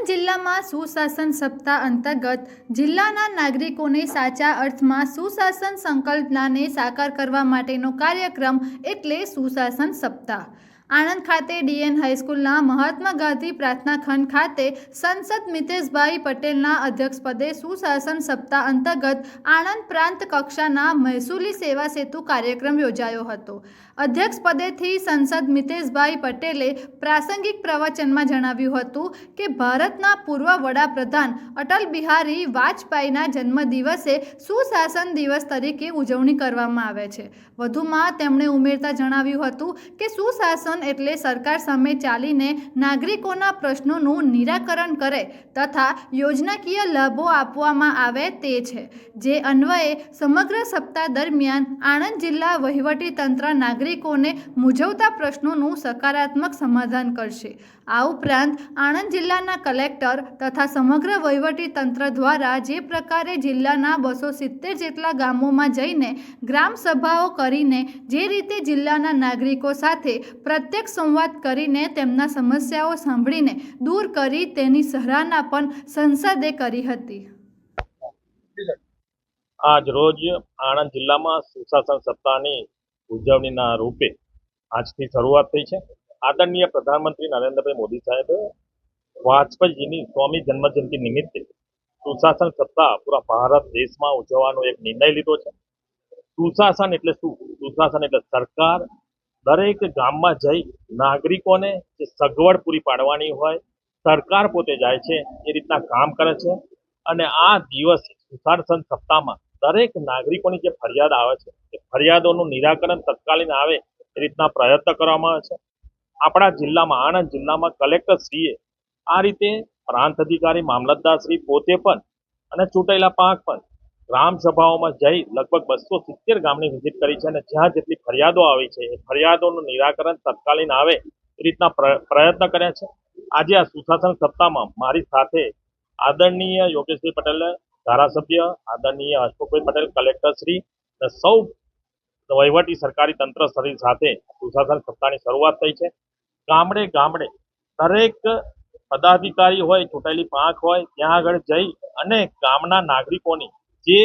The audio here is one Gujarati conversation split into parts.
આણંદ જિલ્લામાં સુશાસન સપ્તાહ અંતર્ગત જિલ્લાના નાગરિકોને સાચા અર્થમાં સુશાસન સંકલ્પનાને સાકાર કરવા માટેનો કાર્યક્રમ એટલે સુશાસન સપ્તાહ। આણંદ ખાતે ડીએન હાઈસ્કૂલના મહાત્મા ગાંધી પ્રાર્થના ખંડ ખાતે સંસદ મિતેશભાઈ પટેલના અધ્યક્ષપદે સુશાસન સપ્તાહ અંતર્ગત આણંદ પ્રાંત કક્ષાના મહેસૂલી સેવા સેતુ કાર્યક્રમ યોજાયો હતો। અધ્યક્ષપદેથી સંસદ મિતેશભાઈ પટેલે પ્રાસંગિક પ્રવચનમાં જણાવ્યું હતું કે ભારતના પૂર્વ વડાપ્રધાન અટલ બિહારી વાજપેયીના જન્મદિવસે સુશાસન દિવસ તરીકે ઉજવણી કરવામાં આવે છે। વધુમાં તેમણે ઉમેરતા જણાવ્યું હતું કે સુશાસન એટલે સરકાર સામે ચાલીને નાગરિકોના પ્રશ્નોનું નિરાકરણ કરે તથા યોજનાકીય લાભો આપવામાં આવે તે છે, જે અન્વયે સમગ્ર સપ્તાહ દરમિયાન આણંદ જિલ્લા વહીવટી તંત્ર નાગરિકોને મૂંઝવતા પ્રશ્નોનું સકારાત્મક સમાધાન કરશે। આ ઉપરાંત આણંદ જિલ્લાના કલેક્ટર તથા સમગ્ર વહીવટી તંત્ર દ્વારા જે પ્રકારે જિલ્લાના 270 જેટલા ગામોમાં જઈને ગ્રામ સભાઓ કરીને જે રીતે જિલ્લાના નાગરિકો સાથે પ્રત્યક્ષ સંવાદ કરીને તેમના સમસ્યાઓ સાંભળીને દૂર કરી તેની સરાહના પણ સંસદે કરી હતી। આજ રોજ આણંદ જિલ્લામાં સુશાસન સપ્તાહની ઉજવણીના રૂપે આજથી શરૂઆત થઈ છે। આદરણીય પ્રધાનમંત્રી નરેન્દ્રભાઈ મોદી સાહેબે વાજપેયીજીની 100મી જન્મજયંતિ નિમિત્તે સુશાસન સપ્તાહ પૂરા ભારત દેશમાં ઉજવવાનો એક નિર્ણય લીધો છે। સુશાસન એટલે શું? સુશાસન એટલે સરકાર દરેક ગામમાં જઈ નાગરિકોને જે સગવડ પૂરી પાડવાની હોય સરકાર પોતે જાય છે એ રીતના કામ કરે છે। અને આ દિવસ સુશાસન સપ્તાહમાં દરેક નાગરિકોની જે ફરિયાદ આવે છે એ ફરિયાદોનું નિરાકરણ તત્કાલીન આવે એ રીતના પ્રયત્ન કરવામાં આવે છે। આપણા જિલ્લામાં આણંદ જિલ્લામાં કલેક્ટર શ્રીએ આ રીતે પ્રાંત અધિકારી મામલતદાર શ્રી પોતે પણ અને ચૂંટાયેલા પાંખ પણ ગ્રામ સભાઓમાં જઈ લગભગ 270 ગામની વિઝિટ કરી છે અને જ્યાં જેટલી ફરિયાદો આવી છે એ ફરિયાદોનું નિરાકરણ તત્કાલીન આવે એ રીતના પ્રયત્ન કર્યા છે। આજે આ સુશાસન સપ્તાહમાં મારી સાથે આદરણીય યોગેશભાઈ પટેલ ધારાસભ્ય, આદરણીય અશોકભાઈ પટેલ કલેક્ટર શ્રી અને સૌ વહીવટી સરકારી તંત્ર શ્રી સાથે સુશાસન સપ્તાહની શરૂઆત થઈ છે। ગામડે ગામડે દરેક પદાધિકારી હોય, ચૂંટાયેલી પાંખ હોય ત્યાં આગળ જઈ અને ગામના નાગરિકોની જે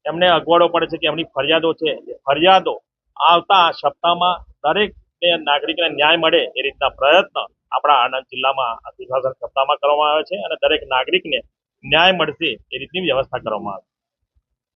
એમને અગવડો પડે છે કે એમની ફરિયાદો છે એ ફરિયાદો આવતા આ સપ્તાહમાં દરેક નાગરિકને ન્યાય મળે એ રીતના પ્રયત્ન આપણા આણંદ જિલ્લામાં સુશાસન સપ્તાહમાં કરવામાં આવે છે અને દરેક નાગરિકને ન્યાય મળશે એ રીતની વ્યવસ્થા કરવામાં આવે છે।